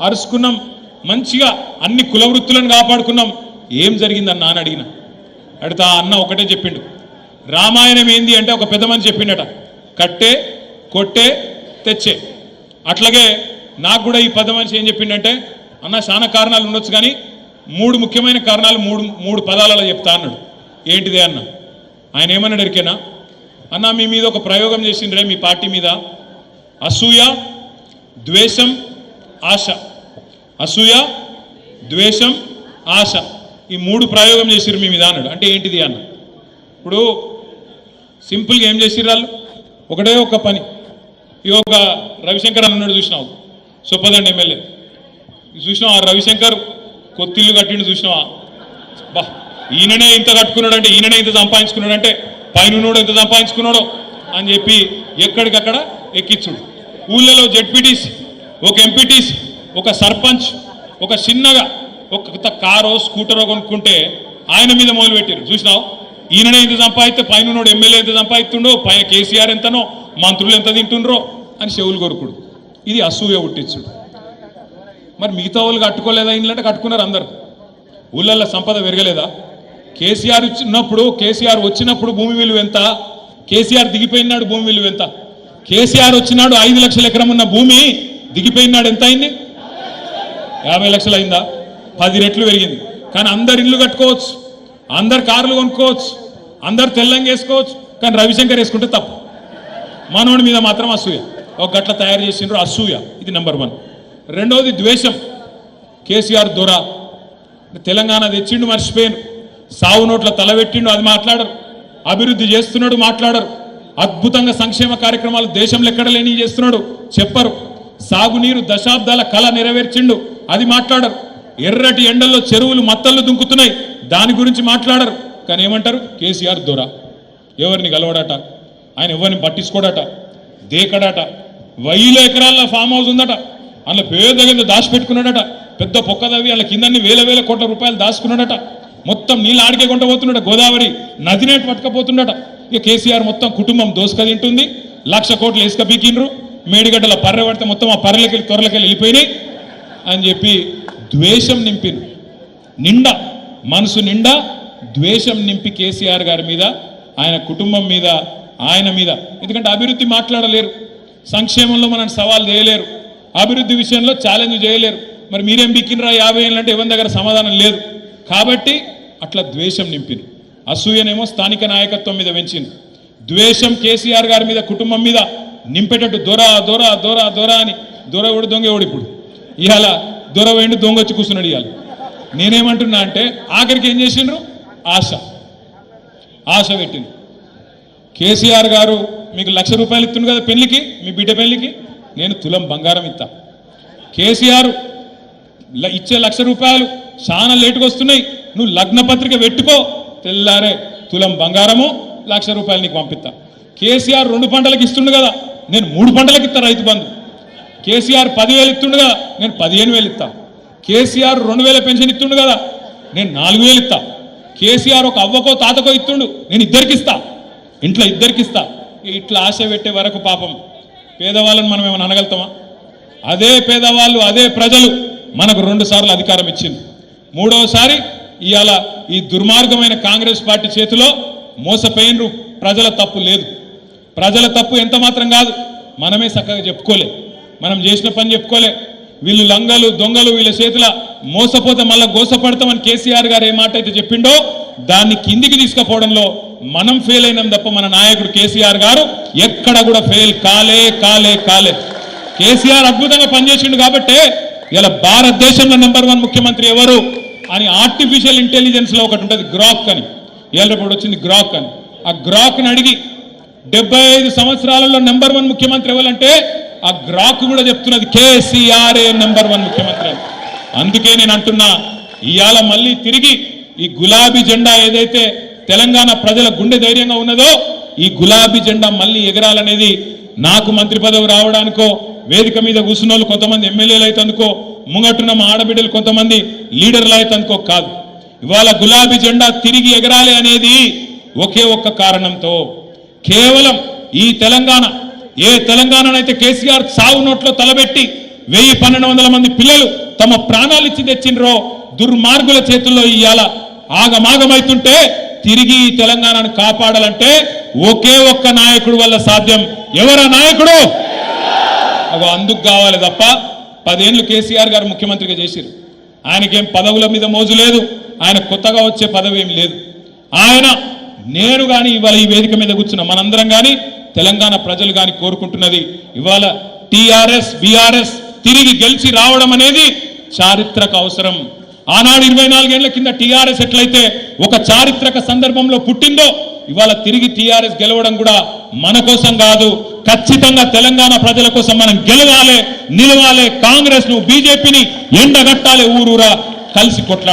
అరుచుకున్నాం, మంచిగా అన్ని కుల వృత్తులను కాపాడుకున్నాం. ఏం జరిగిందన్న అని అడిగిన. అడిగితే ఆ అన్న ఒకటే చెప్పిండు, రామాయణం ఏంది అంటే ఒక పెద్ద మనిషి చెప్పిండట, కట్టే కొట్టే తెచ్చే. అట్లాగే నాకు కూడా ఈ పెద్ద మనిషి ఏం చెప్పిండంటే, అన్న చాలా కారణాలు ఉండొచ్చు కానీ మూడు ముఖ్యమైన కారణాలు మూడు పదాలలో చెప్తా అన్నాడు. ఏంటిదే అన్న? ఆయన ఏమన్నాడు ఎరికేనా? అన్న మీ మీద ఒక ప్రయోగం చేసిండ్రే మీ పార్టీ మీద, అసూయ ద్వేషం ఆశ. అసూయ ద్వేషం ఆశ, ఈ మూడు ప్రయోగం చేసిర్రు మీ మీద అన్నాడు. అంటే ఏంటిది అన్న? ఇప్పుడు సింపుల్గా ఏం చేసిర్రు వాళ్ళు? ఒకటే ఒక పని. ఈ ఒక రవిశంకర్ అన్నాడు చూసినావు, సొప్పదండి ఎమ్మెల్యే చూసినావు. ఆ రవిశంకర్ కొత్తిల్లు కట్టిండు చూసినావా? బా, ఈయననే ఇంత కట్టుకున్నాడు అంటే, ఈయననే ఇంత సంపాదించుకున్నాడు అంటే పైనోడు ఎంత సంపాదించుకున్నాడో అని చెప్పి ఎక్కడికక్కడ ఎక్కించుడు. ఊళ్ళలో జెడ్పీటీసీ, ఒక ఎంపీటీసీ, ఒక సర్పంచ్ ఒక చిన్నగా ఒక కారో స్కూటరో కొనుక్కుంటే ఆయన మీద మొదలుపెట్టారు. చూసినావు, ఈయననే ఇంత సంపాదిస్తే పైనోడు ఎమ్మెల్యే ఎంత సంపాదిస్తుండో, పైన కేసీఆర్ ఎంతనో, మంత్రులు ఎంత తింటుండ్రో అని చెవులు కొరుకుడు. ఇది అసూయ పుట్టించుడు. మరి మిగతా వాళ్ళు కట్టుకోలేదా? ఇండ్లంటే కట్టుకున్నారు అందరు. ఊళ్ళల్లో సంపద పెరగలేదా? కేసీఆర్ ఉన్నప్పుడు, కేసీఆర్ వచ్చినప్పుడు భూమి విలువ ఎంత? కేసీఆర్ దిగిపోయినాడు భూమి విలువ ఎంత? కేసీఆర్ వచ్చినాడు 5 లక్షల ఎకరం ఉన్న భూమి దిగిపోయినాడు ఎంత అయింది? 50 లక్షలు అయిందా? 10 రెట్లు పెరిగింది. కానీ అందరు ఇల్లు కట్టుకోవచ్చు, అందరు కార్లు కొనుక్కోవచ్చు, అందరు తెల్లంగా వేసుకోవచ్చు. కానీ రవిశంకర్ వేసుకుంటే తప్పు. మనోడి మీద మాత్రం అసూయ. ఒక గట్ల తయారు చేసిండ్రు అసూయ. ఇది నెంబర్ 1. రెండవది ద్వేషం. కేసీఆర్ దొర తెలంగాణ తెచ్చిండు, మర్చిపోయాను. సావు నోట్ల తలబెట్టిండు, అది మాట్లాడరు. అభివృద్ధి చేస్తున్నాడు, మాట్లాడరు. అద్భుతంగా సంక్షేమ కార్యక్రమాలు దేశంలో ఎక్కడ లేని చేస్తున్నాడు, చెప్పరు. సాగునీరు దశాబ్దాల కళ నెరవేర్చిండు, అది మాట్లాడరు. ఎర్రటి ఎండల్లో చెరువులు మత్తళ్ళు దుంకుతున్నాయి, దాని గురించి మాట్లాడరు. కానీ ఏమంటారు? కేసీఆర్ దొర. ఎవరిని గలవడట, ఆయన ఎవరిని పట్టించుకోడట, దేకడట. 1000 ఎకరాల ఫామ్ హౌస్ ఉందట, అందులో పేదగా దాచిపెట్టుకున్నాడట. పెద్ద పొక్కదవి అలా కిందన్ని వేల కోట్ల రూపాయలు దాచుకున్నాడట. మొత్తం నీళ్ళు ఆడికే కొంట పోతున్నాడు, గోదావరి నదినే పట్టుకపోతుండట. ఇక కేసీఆర్ మొత్తం కుటుంబం దోసుక తింటుంది. 1,00,000 కోట్లు ఇసుక పీకిండ్రు, మేడిగడ్డల పర్రె పడితే మొత్తం ఆ పర్రెలకి త్వరలకెళ్ళి వెళ్ళిపోయినాయి అని చెప్పి ద్వేషం నింపింది. నిండా మనసు నిండా ద్వేషం నింపి కేసీఆర్ గారి మీద, ఆయన కుటుంబం మీద, ఆయన మీద. ఎందుకంటే అభివృద్ధి మాట్లాడలేరు, సంక్షేమంలో మనం సవాల్ చేయలేరు, అభివృద్ధి విషయంలో ఛాలెంజ్ చేయలేరు. మరి మీరేం బిక్కినరా 50 ఏళ్ళు అంటే ఎవరి దగ్గర సమాధానం లేదు. కాబట్టి అట్లా ద్వేషం నింపింది. అసూయనేమో స్థానిక నాయకత్వం మీద పెంచింది. ద్వేషం కేసీఆర్ గారి మీద, కుటుంబం మీద నింపేటట్టు దొర దొర దొర దొర అని. దొర ఎవడు దొంగ ఎవడు? ఇప్పుడు ఇవాళ దొర వేయండి, దొంగ వచ్చి కూర్చున్నాడు. ఇవాళ నేనేమంటున్నా అంటే, ఆఖరికి ఏం చేసిండ్రు? ఆశ పెట్టింది. కేసీఆర్ గారు మీకు 1,00,000 రూపాయలు ఇస్తుండు కదా పెళ్లికి, మీ బిడ్డ పెళ్లికి, నేను తులం బంగారం ఇస్తా. కేసీఆర్ ఇచ్చే 1,00,000 రూపాయలు చాలా లేటుగా వస్తున్నాయి, నువ్వు లగ్న పత్రిక పెట్టుకో, తెల్లారే తులం బంగారము 1,00,000 రూపాయలు నీకు పంపిస్తా. కేసీఆర్ 2 పంటలకు ఇస్తుండు కదా, నేను 3 పంటలకు ఇస్తా రైతు బంధు. కేసీఆర్ 10,000 ఇస్తుండు కదా, నేను 15,000 ఇస్తా. కేసీఆర్ 2,000 పెన్షన్ ఇస్తుండు కదా, నేను 4,000 ఇస్తా. కేసీఆర్ ఒక అవ్వకో తాతకో ఇస్తుండు, నేను ఇద్దరికి ఇస్తా, ఇంట్లో ఇద్దరికి ఇస్తా. ఇట్లా ఆశ పెట్టే వరకు పాపం పేదవాళ్ళని మనం ఏమైనా అనగలుగుతామా? అదే పేదవాళ్ళు, అదే ప్రజలు మనకు 2 సార్లు అధికారం ఇచ్చింది. 3వసారి ఇవాళ ఈ దుర్మార్గమైన కాంగ్రెస్ పార్టీ చేతిలో మోసపోయినరు. ప్రజల తప్పు లేదు, ప్రజల తప్పు ఎంత మాత్రం కాదు. మనమే చక్కగా చెప్పుకోలే, మనం చేసిన పని చెప్పుకోలే. వీళ్ళు లంగలు దొంగలు, వీళ్ళ చేతుల మోసపోతే మళ్ళీ గోసపడతామని కేసీఆర్ గారు ఏ మాట అయితే చెప్పిండో దాన్ని కిందికి తీసుకుపోవడంలో మనం ఫెయిల్ అయినాం తప్ప మన నాయకుడు కేసీఆర్ గారు ఎక్కడ కూడా ఫెయిల్ కాలే. కేసీఆర్ అద్భుతంగా పనిచేసిండు కాబట్టే ఇలా భారతదేశంలో నెంబర్ 1 ముఖ్యమంత్రి ఎవరు అని ఆర్టిఫిషియల్ ఇంటెలిజెన్స్ లో ఒకటి ఉంటుంది, గ్రాక్ అని. ఏళ్ళప్పుడు వచ్చింది గ్రాక్ అని. ఆ గ్రాక్ని అడిగి 75 సంవత్సరాలలో నెంబర్ 1 ముఖ్యమంత్రి ఎవరంటే ఆ గ్రాక్ కూడా చెప్తున్నది కేసీఆర్ నెంబర్ 1 ముఖ్యమంత్రి అని. అందుకే నేను అంటున్నా, ఇవాళ మళ్ళీ తిరిగి ఈ గులాబీ జెండా ఏదైతే తెలంగాణ ప్రజల గుండె ధైర్యంగా ఉన్నదో, ఈ గులాబీ జెండా మళ్ళీ ఎగరాలనేది నాకు మంత్రి పదవి రావడానికో, వేదిక మీద కూర్చున్న కొంతమంది ఎమ్మెల్యేలు అయితందుకో, ముంగట్టున్న మా ఆడబిడ్డలు కొంతమంది లీడర్లు అయితందుకో కాదు. ఇవాళ గులాబీ జెండా తిరిగి ఎగరాలి అనేది ఒకే ఒక్క కారణంతో, కేవలం ఈ తెలంగాణ, ఏ తెలంగాణనైతే కేసీఆర్ సావు నోట్లో తలబెట్టి 1200 మంది పిల్లలు తమ ప్రాణాలు ఇచ్చి తెచ్చిండ్రో దుర్మార్గుల చేతుల్లో ఇయ్యాల ఆగమాగమైతుంటే తిరిగి ఈ తెలంగాణను కాపాడాలంటే ఒకే ఒక్క నాయకుడు వల్ల సాధ్యం. ఎవరా నాయకుడు? అందుకు కావాలి తప్ప 10 ఏళ్ళు కేసీఆర్ గారు ముఖ్యమంత్రిగా చేసిరు. ఆయనకేం పదవుల మీద మోజు లేదు, ఆయన కొత్తగా వచ్చే పదవి ఏం లేదు. నేను కానీ ఇవాళ ఈ వేదిక మీద కూర్చున్న మనందరం కానీ తెలంగాణ ప్రజలు కానీ కోరుకుంటున్నది ఇవాళ టీఆర్ఎస్ బీఆర్ఎస్ తిరిగి గెలిచి రావడం అనేది చారిత్రక అవసరం. ఆనాడు 24 ఏళ్ల కింద టీఆర్ఎస్ ఎట్లయితే ఒక చారిత్రక సందర్భంలో పుట్టిందో ఇవాళ తిరిగి టీఆర్ఎస్ గెలవడం కూడా మన కోసం కాదు, ఖచ్చితంగా తెలంగాణ ప్రజల కోసం మనం గెలవాలి, నిలవాలి. కాంగ్రెస్ ను బీజేపీని ఎండగట్టాలి, ఊరూరా కలిసి కొట్లాడాలి.